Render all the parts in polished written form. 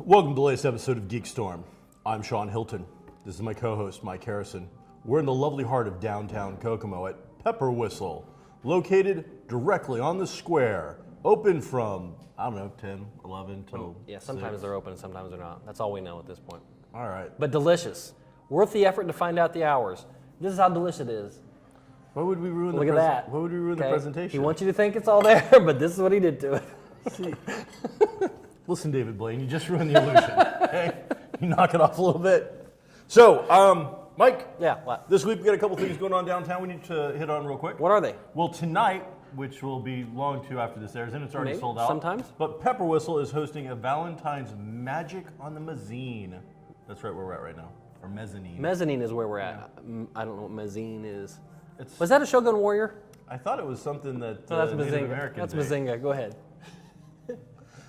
Welcome to the latest episode of GeekStorm. I'm Sean Hilton. This is my co-host, Mike Harrison. We're in the lovely heart of downtown Kokomo at Pepper Whistle, located directly on the square, open from, 10, 11 till Yeah, sometimes 6. they're open and sometimes they're not. That's all we know at this point. All right. But delicious. Worth the effort to find out the hours. This is how delicious it is. Why would we ruin Look at that. Why would we ruin the Okay? presentation? He wants you to think it's all there, but this is what he did to it. See, listen, David Blaine, you just ruined the illusion. Okay? You knock it off a little bit. So, Mike. Yeah, what? This week we got a couple things going on downtown we need to hit on real quick. What are they? Well, tonight, which will be long too after this airs, and it's already Maybe, sold out. sometimes. But Pepper Whistle is hosting a Valentine's Magic on the Mezzine. That's right where we're at right now. Or mezzanine. Mezzanine is where we're at. I don't know what mezzine is. It's- Was that a Shogun Warrior? I thought it was something that No, that's Native Mazinga. Americans That's Mazinga. Go ahead.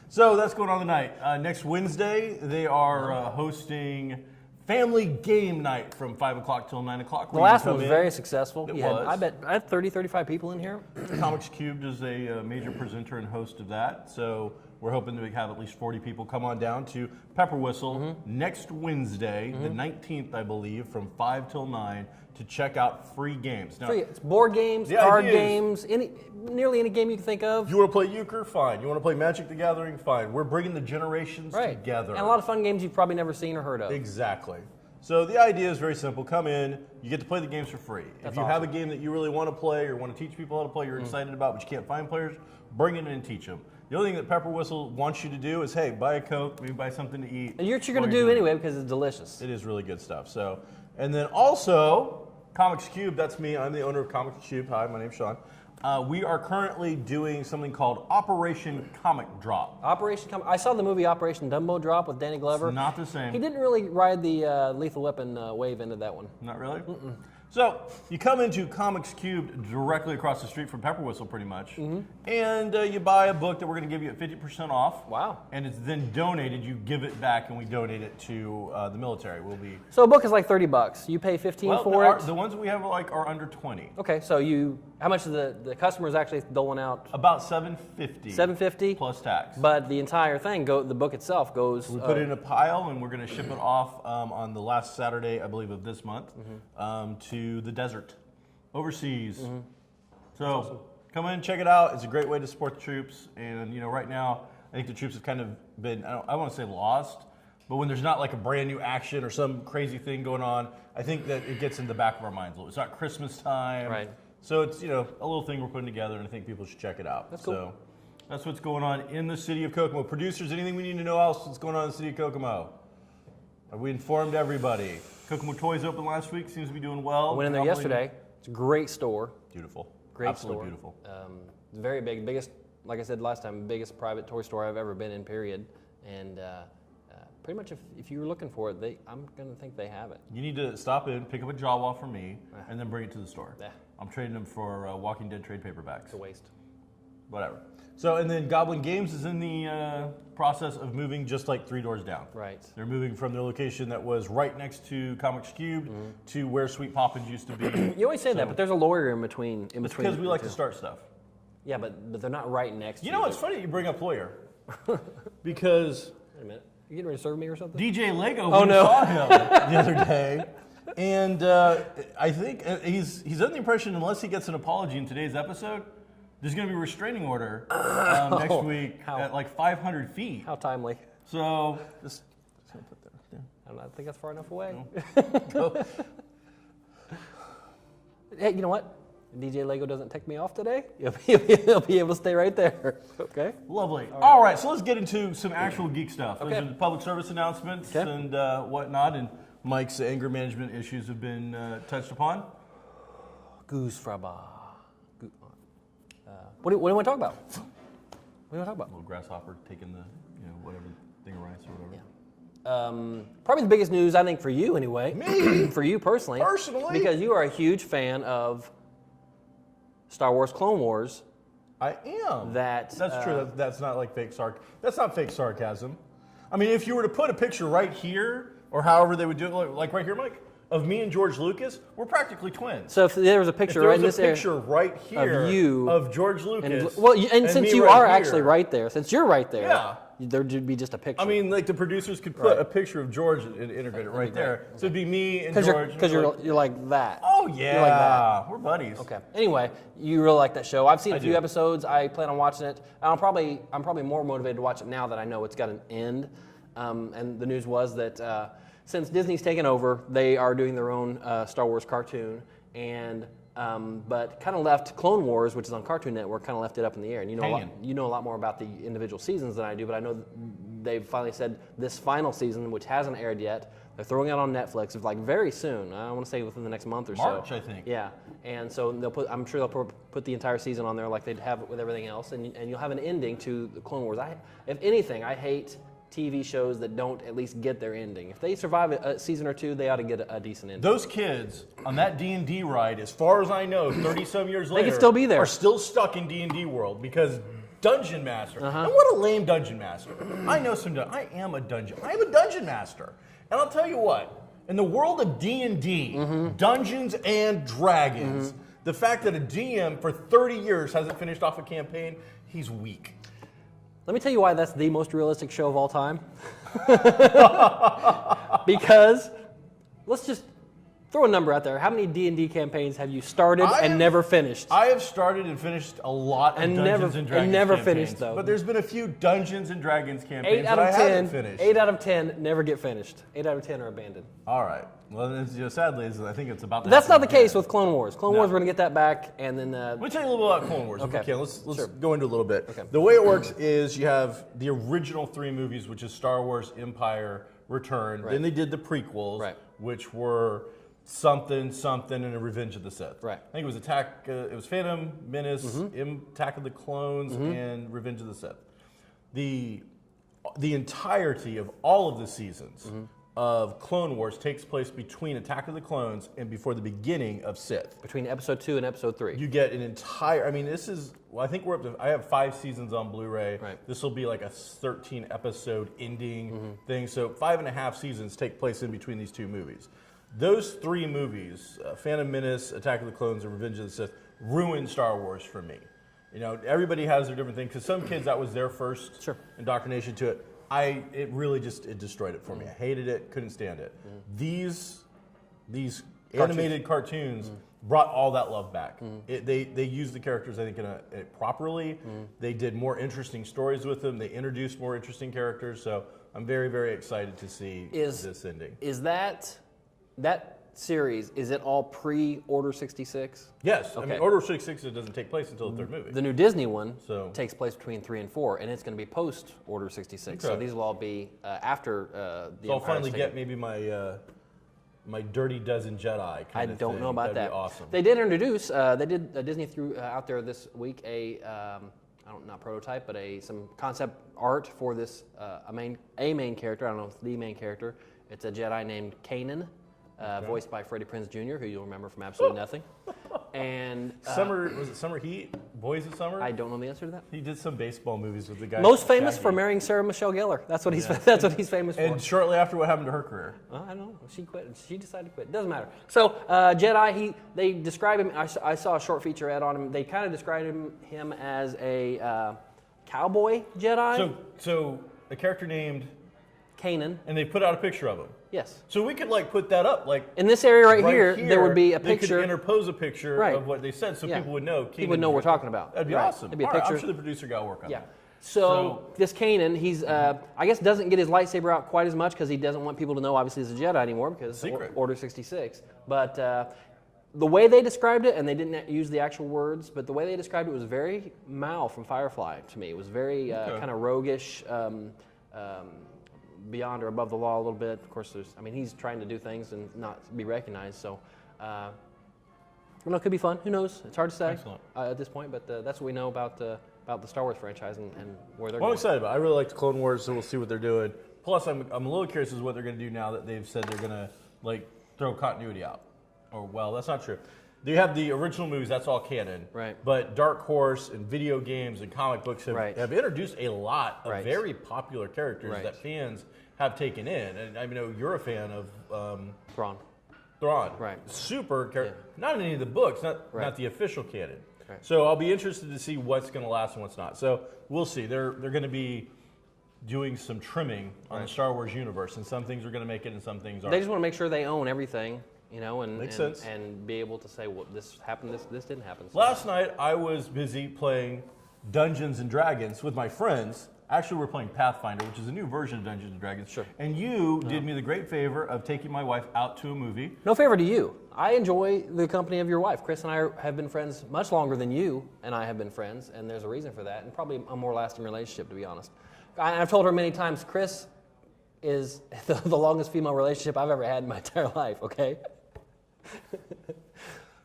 So that's going on tonight. Next Wednesday, they are hosting Family Game Night from 5 o'clock till 9 o'clock. The last one was very successful. It You had, was. I bet I had 30, 35 people in here. Comics Cubed is a major presenter and host of that. So we're hoping to have at least 40 people come on down to Pepper Whistle next Wednesday, the 19th, I believe, from 5 till 9 to check out free games. Now, It's board games, The card idea is- games, nearly any game you can think of. you want to play euchre? Fine. You want to play Magic the Gathering? Fine. We're bringing the generations together. And a lot of fun games you've probably never seen or heard of. Exactly. So the idea is very simple. Come in, you get to play the games for free. That's if you have a awesome. game that you really want to play or want to teach people how to play, you're excited about, but you can't find players, bring it in and teach them. The only thing that Pepper Whistle wants you to do is, hey, buy a Coke, maybe buy something to eat. And you're going while to you're do doing anyway because it's delicious. It is really good stuff. So, and then also, Comics Cube, that's me. I'm the owner of Comics Cube. Hi, my name's Sean. We are currently doing something called Operation Comic Drop. I saw the movie Operation Dumbo Drop with Danny Glover. It's not the same. He didn't really ride the Lethal Weapon wave into that one. Not really? So you come into Comics Cubed directly across the street from Pepper Whistle pretty much, and you buy a book that we're going to give you at 50% off. Wow. And it's then donated. You give it back and we donate it to the military. We'll be... So a book is like $30. You pay $15 for it. The ones that we have are under 20. Okay, so how much is the customers actually doling out? About $7.50. $7.50 plus tax. But the entire thing, the book itself goes. We put it in a pile, and we're going to ship it off on the last Saturday, I believe, of this month, to the desert, overseas. So awesome. come in, check it out. It's a great way to support the troops. And right now, I think the troops have kind of been, I want to say lost, but when there's not like a brand new action or some crazy thing going on, I think that it gets in the back of our minds a little. It's not Christmas time. Right. So it's, a little thing we're putting together, and I think people should check it out. That's cool. So that's what's going on in the city of Kokomo. Producers, anything we need to know else that's going on in the city of Kokomo? Have we informed everybody? Kokomo Toys opened last week. Seems to be doing well. I went in there yesterday. It's a great store. Beautiful. Great Absolutely store. beautiful. Very big. Biggest, like I said last time, biggest private toy store I've ever been in, period. And pretty much if you were looking for it, I'm going to think they have it. You need to stop in, pick up a Jawa from me, and then bring it to the store. Yeah. I'm trading them for Walking Dead trade paperbacks. It's a waste. Whatever. So, and then Goblin Games is in the process of moving just like 3 doors down. Right. They're moving from their location that was right next to Comics Cubed to where Sweet Poppins used to be. You always say that, but there's a lawyer in between. It's because we like to start stuff. Yeah, but they're not right next to you. You know, it's funny that you bring up lawyer. Because Wait a minute. You getting ready to serve me or something? DJ Lego no. saw him the other day. And I think he's under the impression unless he gets an apology in today's episode, there's going to be a restraining order next week at like 500 feet. How timely. So just going to put that there. I don't think that's far enough away. Go. Hey, you know what? If DJ Lego doesn't take me off today, he'll be able to stay right there. Okay? Lovely. All right, so let's get into some actual geek stuff. Those Okay. are the public service announcements and whatnot, and Mike's anger management issues have been touched upon. Goose fraba. What do you want to talk about? What do you want to talk about? A little grasshopper taking the, whatever thing of rice. or whatever. Yeah. Probably the biggest news, I think, for you anyway. Me? For you personally. Personally? Because you are a huge fan of Star Wars Clone Wars. I am. That's true. That's not like That's not fake sarcasm. I mean, if you were to put a picture right here, or however they would do it, like right here, Mike, of me and George Lucas, we're practically twins. So if there was a picture right in this area, right here of you, of George Lucas, and since you are actually right there, since you're right there, yeah, there'd be just a picture. I mean, like the producers could put a picture of George and integrate it right there. So it'd be me and George. Because you're like that. Oh yeah, you're like that. We're buddies. Okay. Anyway, you really like that show. I've seen a few episodes. I plan on watching it. I'm probably more motivated to watch it now that I know it's got an end. And the news was that since Disney's taken over, they are doing their own Star Wars cartoon, and but kind of left Clone Wars, which is on Cartoon Network, kind of left it up in the air. And you know a lot more about the individual seasons than I do, but I know they've finally said this final season, which hasn't aired yet, they're throwing it on Netflix. It's like very soon. I want to say within the next month or so. March, I think. Yeah, and so I'm sure they'll put the entire season on there like they'd have it with everything else, and you'll have an ending to the Clone Wars. If anything, I hate TV shows that don't at least get their ending. If they survive a season or two, they ought to get a decent ending. Those kids on that D&D ride, as far as I know, 30-some years later, they could still be there. Are still stuck in D&D world because Dungeon Master. And what a lame Dungeon Master. I know I am a Dungeon Master. And I'll tell you what, in the world of D&D, Dungeons and Dragons, the fact that a DM for 30 years hasn't finished off a campaign, he's weak. Let me tell you why that's the most realistic show of all time. Because, let's just throw a number out there. How many D&D campaigns have you started and never finished? I have started and finished a lot of Dungeons and Dragons and never campaigns, finised, though. But there's been a few Dungeons and Dragons campaigns that I haven't finished. 8 out of 10 never get finished. 8 out of 10 are abandoned. All right. Well, sadly, I think it's about that. That's not the case with Clone Wars. Clone Wars, we're going to get that back, and then... Let me tell you a little bit about Clone Wars. Okay. If we can. Let's go into a little bit. Okay. The way it works is you have the original 3 movies, which is Star Wars, Empire, Return. Right. Then they did the prequels, which were something, and a Revenge of the Sith. Right. I think it was it was Phantom Menace, Attack of the Clones, and Revenge of the Sith. The entirety of all of the seasons of Clone Wars takes place between Attack of the Clones and before the beginning of Sith. Between Episode 2 and Episode 3. You get an entire, I mean, I think we're up to, I have 5 seasons on Blu-ray. Right. This will be like a 13 episode ending thing. So 5.5 seasons take place in between these 2 movies. Those 3 movies, Phantom Menace, Attack of the Clones, and Revenge of the Sith, ruined Star Wars for me. You know, everybody has their different things. Because some kids, that was their first indoctrination to it. It really just destroyed it for me. I hated it, couldn't stand it. These animated cartoons brought all that love back. They used the characters, I think, properly. They did more interesting stories with them. They introduced more interesting characters. So I'm very, very excited to see this ending. Is that series, is it all pre-Order 66? Yes. Okay. I mean, Order 66 it doesn't take place until the 3rd movie. The new Disney one takes place between 3 and 4, and it's going to be post-Order 66. Okay. So these will all be after the So I'll finally get maybe my Dirty Dozen Jedi I don't know about That'd that. Be awesome. They did introduce, Disney threw out there this week not prototype, but some concept art for this, a main character, I don't know if it's the main character. It's a Jedi named Kanan. Voiced by Freddie Prinze Jr., who you'll remember from absolutely nothing. And was it Summer Heat? Boys of Summer? I don't know the answer to that. He did some baseball movies with the guy. Most famous for marrying Sarah Michelle Gellar. That's what he's famous for. And shortly after, what happened to her career? I don't know. She quit. She decided to quit. Doesn't matter. So Jedi. They describe him. I saw a short featurette on him. They kind of described him as a cowboy Jedi. So a character named Kanan. And they put out a picture of him. Yes. So we could put that up in this area right here, there would be a picture. They could interpose a picture of what they said, so people would know. People would know what we're talking about. That'd be awesome. It'd be a picture. I'm sure the producer got to work on that. So this Kanan, he's I guess doesn't get his lightsaber out quite as much because he doesn't want people to know obviously he's a Jedi anymore because Order 66. But the way they described it, and they didn't use the actual words, but the way they described it was very Mal from Firefly to me. It was very kind of roguish. Beyond or above the law a little bit. Of course, he's trying to do things and not be recognized. So, it could be fun. Who knows? It's hard to say at this point. But that's what we know about the Star Wars franchise and where they're going. I'm excited about it. I really like the Clone Wars, so we'll see what they're doing. Plus, I'm a little curious as to what they're going to do now that they've said they're going to like throw continuity out. Or well, that's not true. They have the original movies, that's all canon. Right. But Dark Horse and video games and comic books have introduced a lot of very popular characters that fans have taken in. And I know you're a fan of Thrawn. Right. Super character. Yeah. Not in any of the books, not the official canon. Right. So I'll be interested to see what's going to last and what's not. So we'll see. They're going to be doing some trimming on the Star Wars universe, and some things are going to make it and some things aren't. They just want to make sure they own everything. Makes sense. And be able to say, well, this happened, this didn't happen. So. Last night, I was busy playing Dungeons and Dragons with my friends. Actually, we're playing Pathfinder, which is a new version of Dungeons and Dragons. Sure. And you did me the great favor of taking my wife out to a movie. No favor to you. I enjoy the company of your wife. Chris and I have been friends much longer than you and I have been friends, and there's a reason for that, and probably a more lasting relationship, to be honest. I've told her many times, Chris is the longest female relationship I've ever had in my entire life, okay?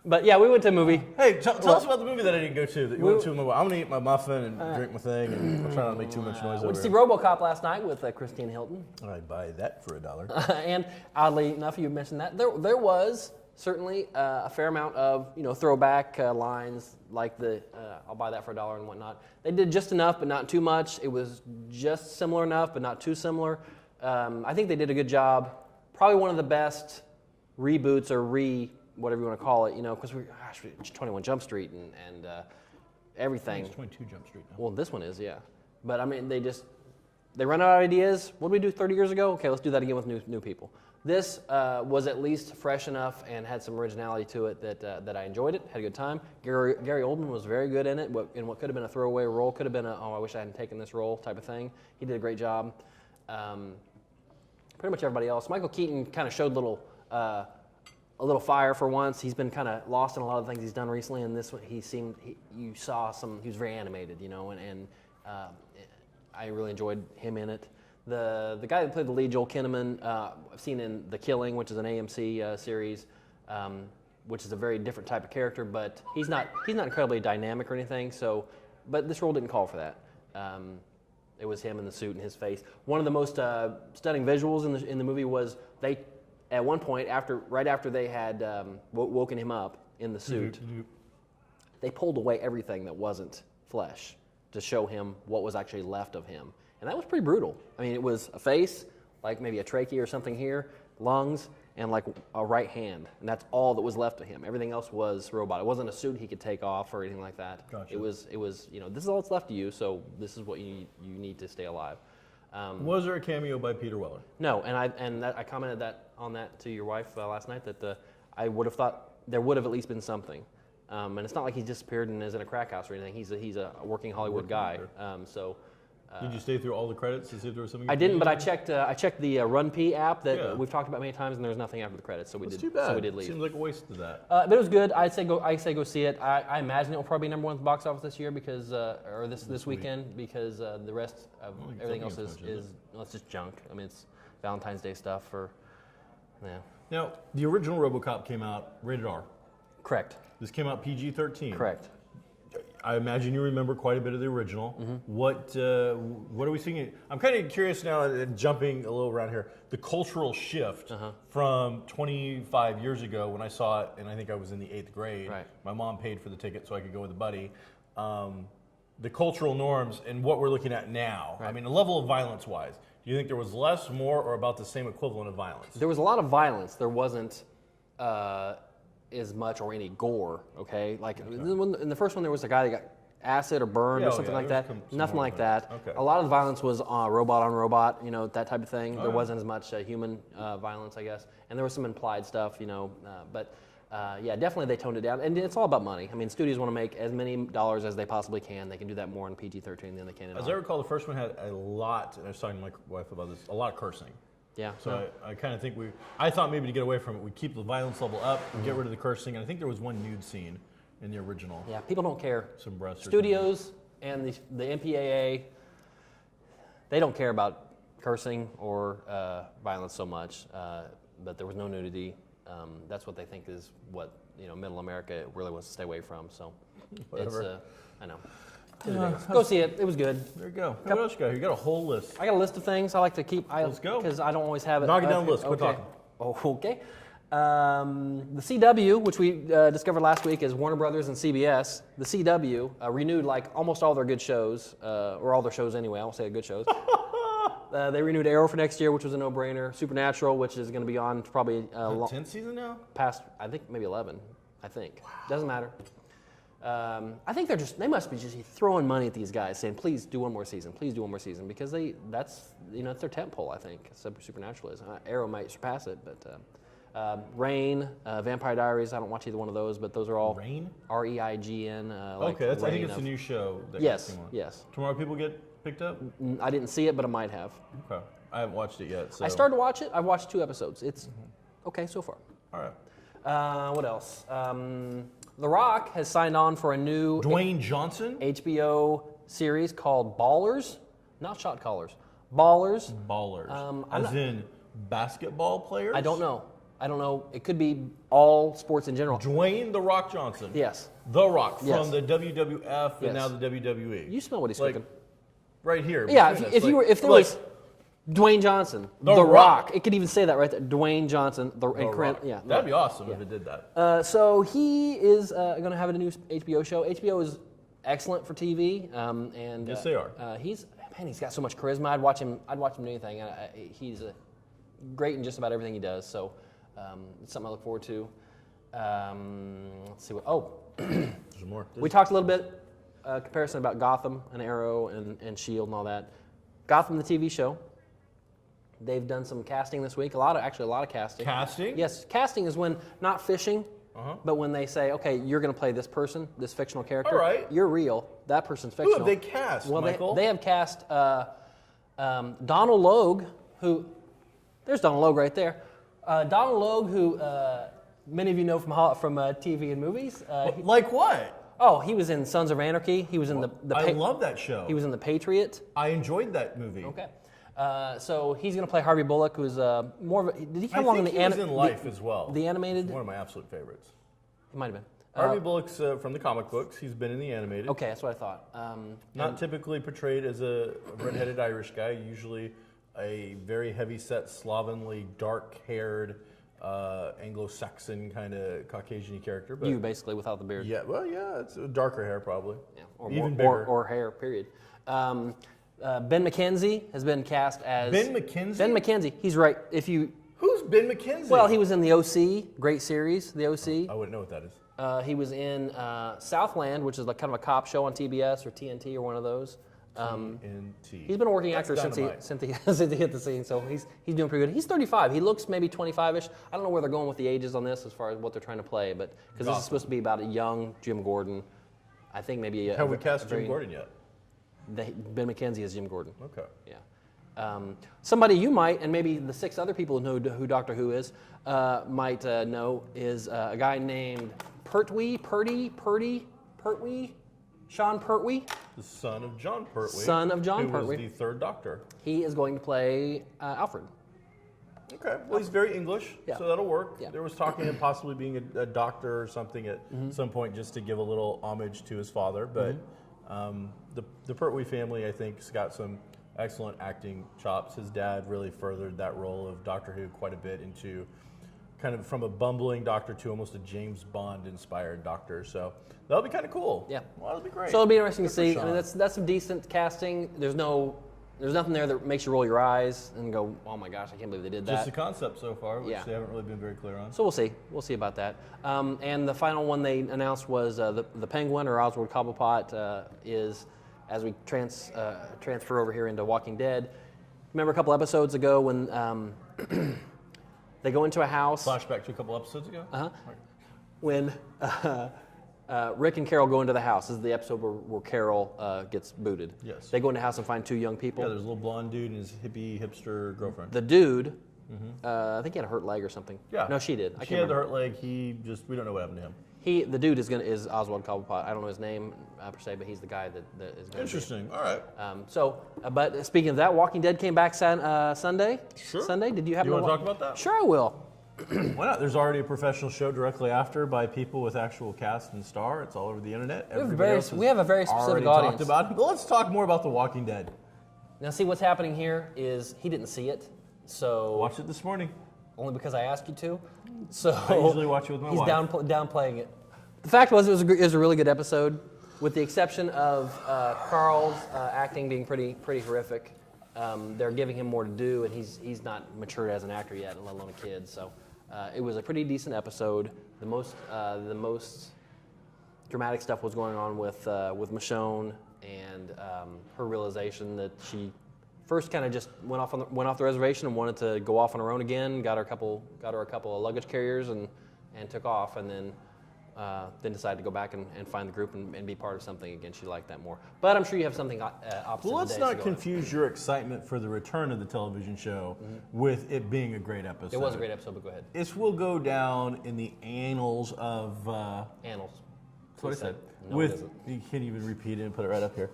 But yeah, we went to a movie. Hey, tell us about the movie that I didn't go to. That you went to. I'm going to eat my muffin and drink my thing, and I'll try not to make too much noise. We went to see RoboCop last night with Christine Hilton. I'd buy that for $1. And oddly enough, you mentioned that there was certainly a fair amount of throwback lines like the "I'll buy that for $1" and whatnot. They did just enough, but not too much. It was just similar enough, but not too similar. I think they did a good job. Probably one of the best reboots or whatever you want to call it, because it's 21 Jump Street and everything. It's 22 Jump Street now. Well, this one is, yeah. But I mean, they run out of ideas. What did we do 30 years ago? Okay, let's do that again with new people. This was at least fresh enough and had some originality to it that I enjoyed it, had a good time. Gary Oldman was very good in it. In what could have been a throwaway role, could have been I wish I hadn't taken this role type of thing. He did a great job. Pretty much everybody else. Michael Keaton kind of showed a little fire for once. He's been kind of lost in a lot of things he's done recently, and this one he was very animated, and I really enjoyed him in it. The guy that played the lead, Joel Kinnaman, I've seen in The Killing, which is an AMC series, which is a very different type of character, but he's not incredibly dynamic or anything. So, but this role didn't call for that. It was him in the suit and his face. One of the most stunning visuals in the movie was they. At one point, right after they had woken him up in the suit, they pulled away everything that wasn't flesh to show him what was actually left of him. And that was pretty brutal. I mean, it was a face, like maybe a trachea or something here, lungs, and like a right hand. And that's all that was left of him. Everything else was robot. It wasn't a suit he could take off or anything like that. Gotcha. It was this is all that's left of you, so this is what you need to stay alive. Was there a cameo by Peter Weller? No, and I commented on that to your wife last night that I would have thought there would have at least been something, and it's not like he's disappeared and is in a crack house or anything. He's a working Hollywood guy. Did you stay through all the credits to see if there was something? I didn't, but I checked the RunP app that we've talked about many times, and there was nothing after the credits, so we did. Too bad. So we did leave. Seems like a waste of that. But it was good. I say go see it. I imagine it will probably be number one at the box office this year because or this weekend because the rest of everything else is it's just junk. I mean, it's Valentine's Day stuff for. Yeah. Now, the original RoboCop came out rated R. Correct. This came out PG-13. Correct. I imagine you remember quite a bit of the original. Mm-hmm. What are we seeing? I'm kind of curious now, jumping a little around here, the cultural shift from 25 years ago when I saw it, and I think I was in the 8th grade. Right. My mom paid for the ticket so I could go with a buddy. The cultural norms and what we're looking at now. Right. I mean, the level of violence-wise, do you think there was less, more, or about the same equivalent of violence? There was a lot of violence. There wasn't as much or any gore, okay? Like in the first one, there was a guy that got acid or burned or something like that. Nothing like that. Okay. A lot of the violence was robot on robot, that type of thing. There wasn't as much human violence, I guess. And there was some implied stuff, but definitely they toned it down. And it's all about money. I mean, studios want to make as many dollars as they possibly can. They can do that more in PG-13 than they can in As I recall, the first one had a lot, and I was talking to my wife about this, a lot of cursing. Yeah. So I kind of think I thought maybe to get away from it, we'd keep the violence level up, get rid of the cursing, and I think there was one nude scene in the original. Yeah, people don't care. Some breasts. Studios and the MPAA, they don't care about cursing or violence so much, but there was no nudity. That's what they think is what middle America really wants to stay away from. So whatever. I know. Go see it. It was good. There you go. What else you got? You got a whole list. I got a list of things I like to keep. Let's go. Because I don't always have it. Knock it down the list. Okay. Quit talking. Oh, okay. The CW, which we discovered last week, is Warner Brothers and CBS. The CW renewed like almost all their good shows, or all their shows anyway. I won't say good shows. They renewed Arrow for next year, which was a no-brainer. Supernatural, which is going to be on probably 10th season now? past, I think maybe 11. I think. Wow. Doesn't matter. I think they must be just throwing money at these guys, saying, "Please do one more season. Please do one more season," because that's their tentpole. I think Supernatural is. Arrow might surpass it, but. Reign, Vampire Diaries. I don't watch either one of those, but those are all Reign. REIGN. Okay, I think it's a new show. That Yes. Yes. Tomorrow people get picked up. I didn't see it, but I might have. Okay, I haven't watched it yet. So. I started to watch it. I've watched 2 episodes. It's okay so far. All right. What else? The Rock has signed on for a new Dwayne Johnson HBO series called Ballers, not Shot Callers. Ballers. Ballers. As in basketball players. I don't know. It could be all sports in general. Dwayne The Rock Johnson. Yes. The Rock from Yes. the WWF and Yes. now the WWE. You smell what he's like, cooking. right here. Yeah, between us. if there was Dwayne Johnson, The Rock. it could even say that right there. Dwayne Johnson, The Rock. yeah. That'd be awesome if it did that. So he is going to have a new HBO show. HBO is excellent for TV, and Yes, they are. He's got so much charisma. I'd watch him do anything. He's great in just about everything he does. So it's something I look forward to. Let's see what. There's more. We talked a little bit comparison about Gotham and Arrow and Shield and all that. Gotham, the TV show. They've done some casting this week. A lot of casting. Casting? Yes, casting is when not fishing, but when they say, okay, you're going to play this person, this fictional character. All right. You're real. That person's Who fictional. have they cast, Well, Michael? they have cast Donald Logue, who there's Donald Logue right there. Donald Logue, who many of you know from TV and movies. Like what? He was in Sons of Anarchy. He was in I love that show. He was in The Patriot. I enjoyed that movie. Okay. So he's going to play Harvey Bullock, who's more of a... Did he come I along in think the... he was in Life as well. The animated... He's one of my absolute favorites. He might have been. Harvey Bullock's from the comic books. He's been in the animated. Okay, that's what I thought. Not typically portrayed as a red-headed Irish guy. Usually a very heavy-set, slovenly, dark-haired, Anglo-Saxon kind of Caucasian character. But You, basically, without the beard. yeah, well, yeah, it's darker hair probably. Yeah, or Even more, bigger. or hair, period. Ben McKenzie has been cast as... Ben McKenzie? Ben McKenzie. He's right. If you... Who's Ben McKenzie? Well, he was in The OC, great series, The OC. I wouldn't know what that is. He was in Southland, which is like kind of a cop show on TBS or TNT or one of those. TNT. He's been a working That's actor since he hit the scene, so he's doing pretty good. He's 35. He looks maybe 25-ish. I don't know where they're going with the ages on this as far as what they're trying to play, but because this is supposed to be about a young Jim Gordon. I think maybe Have we cast Jim Gordon yet? Ben McKenzie is Jim Gordon. Okay. Yeah. Somebody you might, and maybe the 6 other people who know who Doctor Who is, might know is a guy named Pertwee, Sean Pertwee. The son of John Pertwee. Son of John who Pertwee. was the 3rd Doctor. He is going to play Alfred. Okay. Well, he's very English, Yeah. so that'll work. Yeah. There was talking of possibly being a doctor or something at some point just to give a little homage to his father. But the Pertwee family, I think, has got some excellent acting chops. His dad really furthered that role of Doctor Who quite a bit into kind of from a bumbling doctor to almost a James Bond-inspired doctor. So that'll be kind of cool. Yeah. Well, that'll be great. So it'll be interesting to Good see. for I mean, Sean. that's some decent casting. There's nothing there that makes you roll your eyes and go, oh my gosh, I can't believe they did that. Just the concept so far, which Yeah. they haven't really been very clear on. So we'll see. We'll see about that. And the final one they announced was the Penguin, or Oswald Cobblepot, is, as we transfer over here into Walking Dead. Remember a couple episodes ago when they go into a house. Flashback to a couple episodes ago? When Rick and Carol go into the house. This is the episode where Carol gets booted. Yes. They go into the house and find 2 young people. Yeah, there's a little blonde dude and his hippie hipster girlfriend. The dude, I think he had a hurt leg or something. Yeah. No, she did. I She can't had the remember. hurt leg. We don't know what happened to him. The dude is Oswald Cobblepot. I don't know his name per se, but he's the guy that is going to Interesting. All right. But speaking of that, Walking Dead came back Sunday. Sure. Sunday. Did you happen You to wanna talk about that? Sure, I will. Why not? There's already a professional show directly after by people with actual cast and star. It's all over the internet. We have a very specific audience. Talked about it. But let's talk more about The Walking Dead. Now, see, what's happening here is he didn't see it, so Watched it this morning. only because I asked you to. So I usually watch it with my he's wife. downplaying it. The fact was, it was a really good episode, with the exception of Carl's acting being pretty horrific. They're giving him more to do, and he's not matured as an actor yet, let alone a kid. So it was a pretty decent episode. The most dramatic stuff was going on with Michonne and her realization that she first kind of just went off the reservation and wanted to go off on her own again. Got her a couple of luggage carriers and took off, and then decided to go back and find the group and be part of something again. She liked that more. But I'm sure you have something opposite. Well, let's not confuse your excitement for the return of the television show with it being a great episode. It was a great episode, but go ahead. This will go down in the annals of... Annals. That's what I said. No, it doesn't. You can't even repeat it and put it right up here.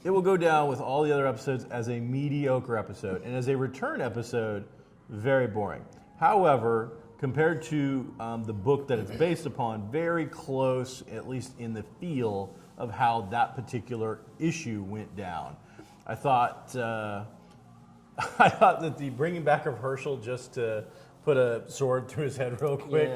It will go down with all the other episodes as a mediocre episode, and as a return episode, very boring. However, compared to the book that it's based upon, very close, at least in the feel of how that particular issue went down. I thought that the bringing back of Herschel just to put a sword through his head real quick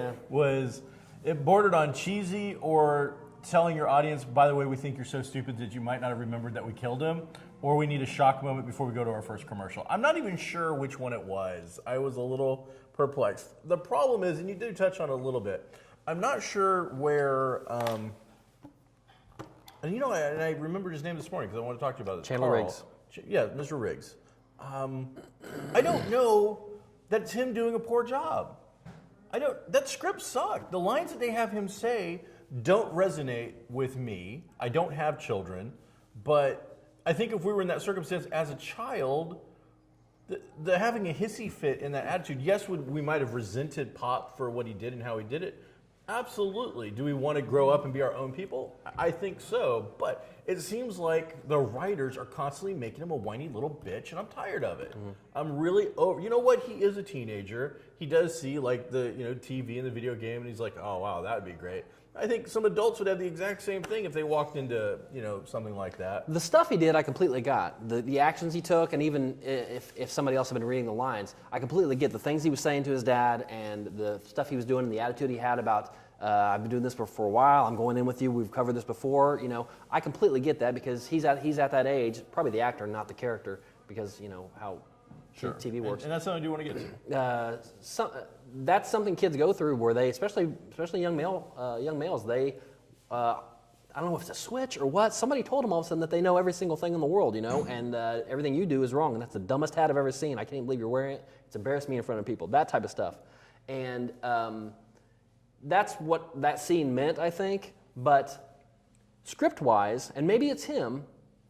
it bordered on cheesy, or telling your audience, by the way, we think you're so stupid that you might not have remembered that we killed him, or we need a shock moment before we go to our first commercial. I'm not even sure which one it was. I was a little perplexed. The problem is, and you did touch on it a little bit, I'm not sure where, and I remembered his name this morning because I want to talk to you about it. Chandler Riggs. Yeah, Mr. Riggs. I don't know that it's him doing a poor job. That script sucked. The lines that they have him say don't resonate with me. I don't have children, but I think if we were in that circumstance as a child, the having a hissy fit in that attitude, yes, we might have resented Pop for what he did and how he did it. Absolutely. Do we want to grow up and be our own people? I think so, but it seems like the writers are constantly making him a whiny little bitch, and I'm tired of it. Mm-hmm. I'm really over. You know what? He is a teenager. He does see like the TV and the video game, and he's like, oh wow, that would be great. I think some adults would have the exact same thing if they walked into something like that. The stuff he did, I completely got. The actions he took, and even if somebody else had been reading the lines, I completely get the things he was saying to his dad and the stuff he was doing and the attitude he had about, I've been doing this for a while, I'm going in with you, we've covered this before. I completely get that because he's at that age, probably the actor, not the character, because how TV works. And that's something I do want to get to. That's something kids go through where they, especially young males, they, I don't know if it's a switch or what. Somebody told them all of a sudden that they know every single thing in the world, and everything you do is wrong, and that's the dumbest hat I've ever seen. I can't even believe you're wearing it. It's embarrassed me in front of people. That type of stuff, and that's what that scene meant, I think. But script-wise, and maybe it's him,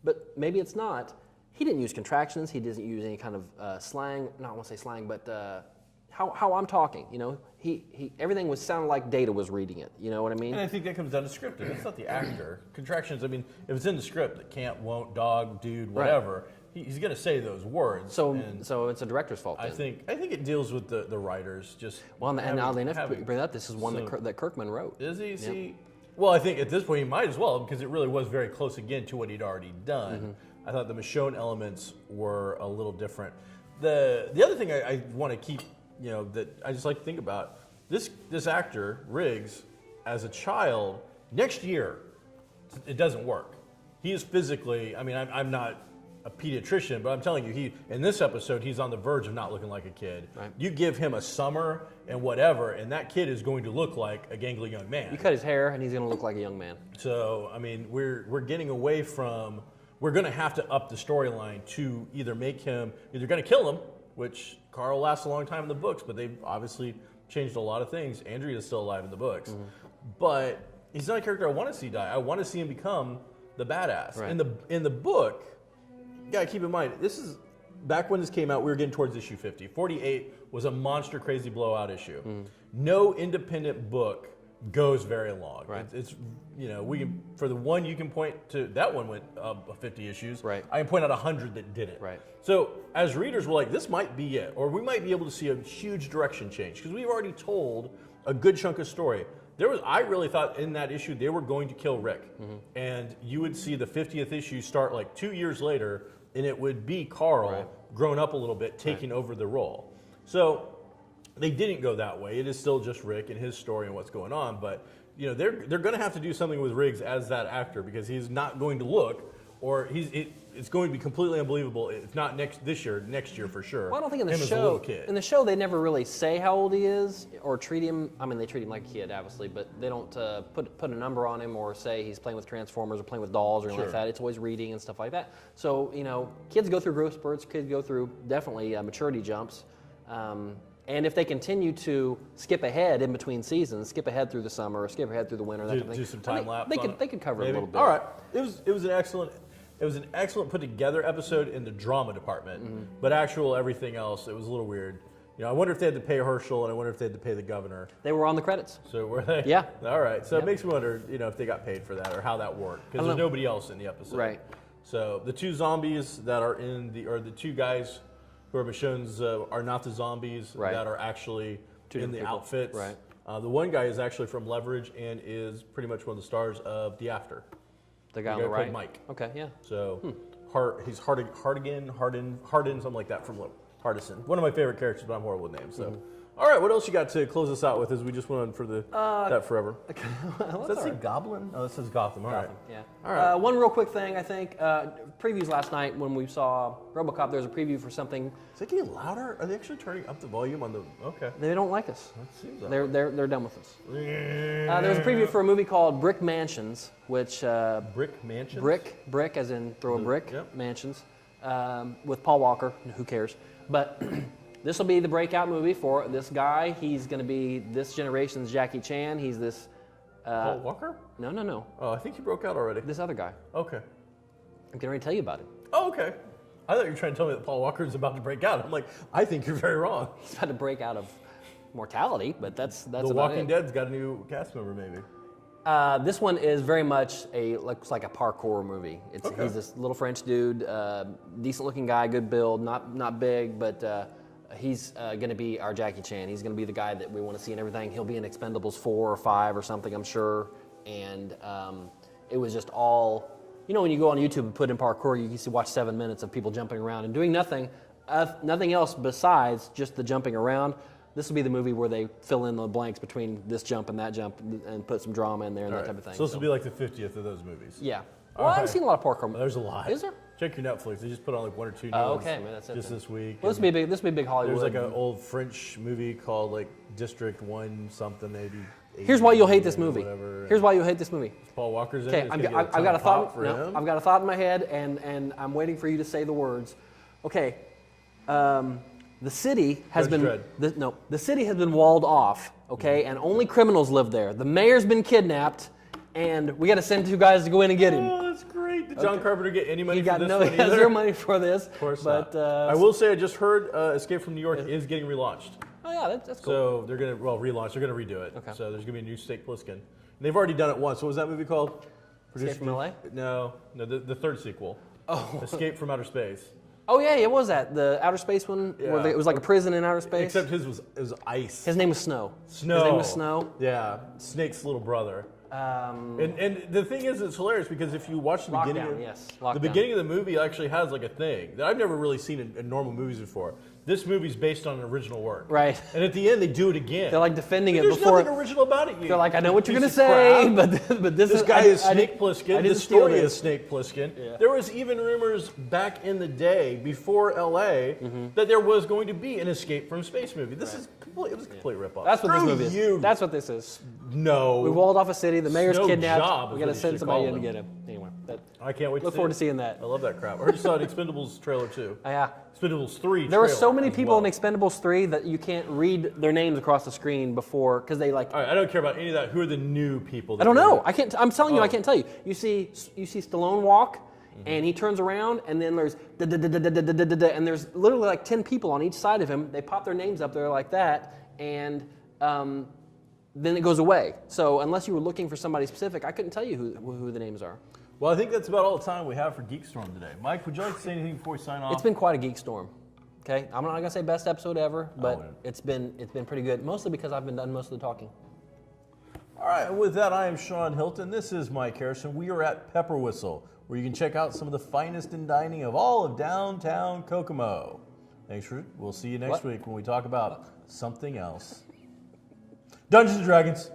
but maybe it's not. He didn't use contractions. He doesn't use any kind of slang. No, I won't say slang, but how I'm talking. He everything was sounded like Data was reading it. You know what I mean? And I think that comes down to scripting. It's not the actor. Contractions. I mean, if it's in the script, that can't, won't, dog, dude, whatever. Right. He's going to say those words. So it's a director's fault. Then. I think it deals with the writers. And oddly enough, to bring that, this is one that Kirkman wrote. Is he? Yep. See, well, I think at this point he might as well, because it really was very close again to what he'd already done. Mm-hmm. I thought the Michonne elements were a little different. The other thing I want to keep, that I just like to think about, this actor, Riggs, as a child, next year, it doesn't work. He is physically, I'm not a pediatrician, but I'm telling you, in this episode, he's on the verge of not looking like a kid. Right. You give him a summer and whatever, and that kid is going to look like a gangly young man. You cut his hair, and he's going to look like a young man. So, we're getting away from... We're going to have to up the storyline to either make him, either going to kill him, which Carl lasts a long time in the books, but they've obviously changed a lot of things. Andrea's still alive in the books. Mm-hmm. But he's not a character I want to see die. I want to see him become the badass. Right. In the book, you got to keep in mind, this is, back when this came out, we were getting towards issue 50. 48 was a monster crazy blowout issue. Mm-hmm. No independent book goes very long. Right. It's we can, for the one you can point to, that one went 50 issues. Right. I can point out 100 that didn't. Right. So as readers, we're like, this might be it, or we might be able to see a huge direction change because we've already told a good chunk of story. I really thought in that issue they were going to kill Rick, and you would see the 50th issue start like 2 years later, and it would be Carl grown up a little bit, taking over the role. So they didn't go that way. It is still just Rick and his story and what's going on, but they're going to have to do something with Riggs as that actor because he's not going to look, or it's going to be completely unbelievable. If not next year for sure. Well, I don't think in the him as a show. little kid. In the show, they never really say how old he is or treat him. I mean, they treat him like a kid, obviously, but they don't put a number on him or say he's playing with Transformers or playing with dolls or anything like that. It's always reading and stuff like that. So kids go through growth spurts. Kids go through definitely maturity jumps. And if they continue to skip ahead in between seasons, skip ahead through the summer, or skip ahead through the winter, that kind of thing. Do some time lapse. They could cover it a little bit. All right, it was an excellent put together episode in the drama department, but everything else, it was a little weird. I wonder if they had to pay Herschel, and I wonder if they had to pay the governor. They were on the credits. So were they? Yeah. All right. So it makes me wonder, if they got paid for that or how that worked, because there's nobody else in the episode. Right. So the two zombies that are the two guys who are Michonne's are not the zombies that are actually in the outfits. Right. The one guy is actually from Leverage and is pretty much one of the stars of The After. The guy on the right? Mike. Okay, yeah. So he's Hardigan, something like that from Hardison. One of my favorite characters, but I'm horrible with names. So. All right, what else you got to close us out with as we just went on for that forever? Does that say Goblin? Oh, it says Gotham. All right. Yeah. All right. One real quick thing, I think. Previews last night when we saw RoboCop, there was a preview for something. Is it getting louder? Are they actually turning up the volume on the... Okay. They don't like us. That seems that They're done with us. There was a preview for a movie called Brick Mansions, which... Brick Mansions? Brick as in throw a brick, Yep. Mansions, with Paul Walker. Who cares? But... This will be the breakout movie for this guy. He's going to be this generation's Jackie Chan. He's this... Paul Walker? No. Oh, I think he broke out already. This other guy. Okay. I'm getting ready to tell you about it. Oh, okay. I thought you were trying to tell me that Paul Walker is about to break out. I'm like, I think you're very wrong. He's about to break out of mortality, but that's The about Walking it. Dead's got a new cast member, maybe. This one is very much looks like a parkour movie. Okay. He's this little French dude, decent-looking guy, good build, not big, but... he's going to be our Jackie Chan. He's going to be the guy that we want to see in everything. He'll be in Expendables 4 or 5 or something, I'm sure. And it was just all, when you go on YouTube and put in parkour, you can watch 7 minutes of people jumping around and doing nothing else besides just the jumping around. This will be the movie where they fill in the blanks between this jump and that jump and put some drama in there and that type of thing. So this will be like the 50th of those movies. Yeah. Well, I haven't seen a lot of parkour movies. There's a lot. Is there? Check your Netflix. They just put on like 1 or 2 new Oh, ones okay, man, that's it just then. this week. Well, this will be big Hollywood. There's like an old French movie called like District 1 something, maybe. Here's why you'll hate this movie. Whatever. Here's why you'll hate this movie. Paul Walker's in Okay, it. I've got a thought. No, I've got a thought in my head, and I'm waiting for you to say the words. Okay, the city has Judge been the city has been walled off. Okay, and only criminals live there. The mayor's been kidnapped, and we got to send 2 guys to go in and get him. Oh, that's great. Did John Carpenter get any money He for got this no, one he has either? zero money for this. Of course but, not. I will say I just heard Escape from New York is getting relaunched. Oh yeah, that's cool. So they're going to, relaunch. They're going to redo it. Okay. So there's going to be a new Snake Plissken. And they've already done it once. What was that movie called? Escape from LA? No, the third sequel. Oh. Escape from Outer Space. Oh yeah, it was that the outer space one where Yeah. it was like a prison in outer space. Except it was ice. His name was Snow. Snow. His name was Snow. Yeah, Snake's little brother. And the thing is, it's hilarious because if you watch the beginning, Lockdown. the beginning of the movie actually has like a thing that I've never really seen in normal movies before. This movie's based on an original work, Right. And at the end, they do it again. They're like defending it There's before. nothing original about it. They're like, I know what you're piece gonna of say, crap. but this Guy is Snake I Plissken. didn't The steal story this. is Snake Plissken. Yeah. There was even rumors back in the day before L.A. That there was going to be an Escape from Space movie. This is complete. It was a complete ripoff. That's what this Screw movie is. you. That's what this is. No. We walled off a city. The mayor's Snow kidnapped. Job is We what got to you send should somebody call in to him. get him. Anyway, I can't wait. look forward to seeing that. I love that crap. I heard you saw an Expendables trailer too. Yeah. Expendables 3. There were so trailer many as people well. in Expendables 3 that you can't read their names across the screen before because they like. All right, I don't care about any of that. Who are the new people? I don't know. I can't. I'm telling you, I can't tell you. You see Stallone walk, and he turns around, and then there's and there's literally like 10 people on each side of him. They pop their names up there like that, and then it goes away. So unless you were looking for somebody specific, I couldn't tell you who the names are. Well, I think that's about all the time we have for GeekStorm today. Mike, would you like to say anything before we sign off? It's been quite a geek storm. Okay, I'm not gonna say best episode ever, but it's been pretty good. Mostly because I've been done most of the talking. All right, and with that, I am Sean Hilton. This is Mike Harrison. We are at Pepper Whistle, where you can check out some of the finest in dining of all of downtown Kokomo. Thanks for. We'll see you next week when we talk about something else. Dungeons and Dragons.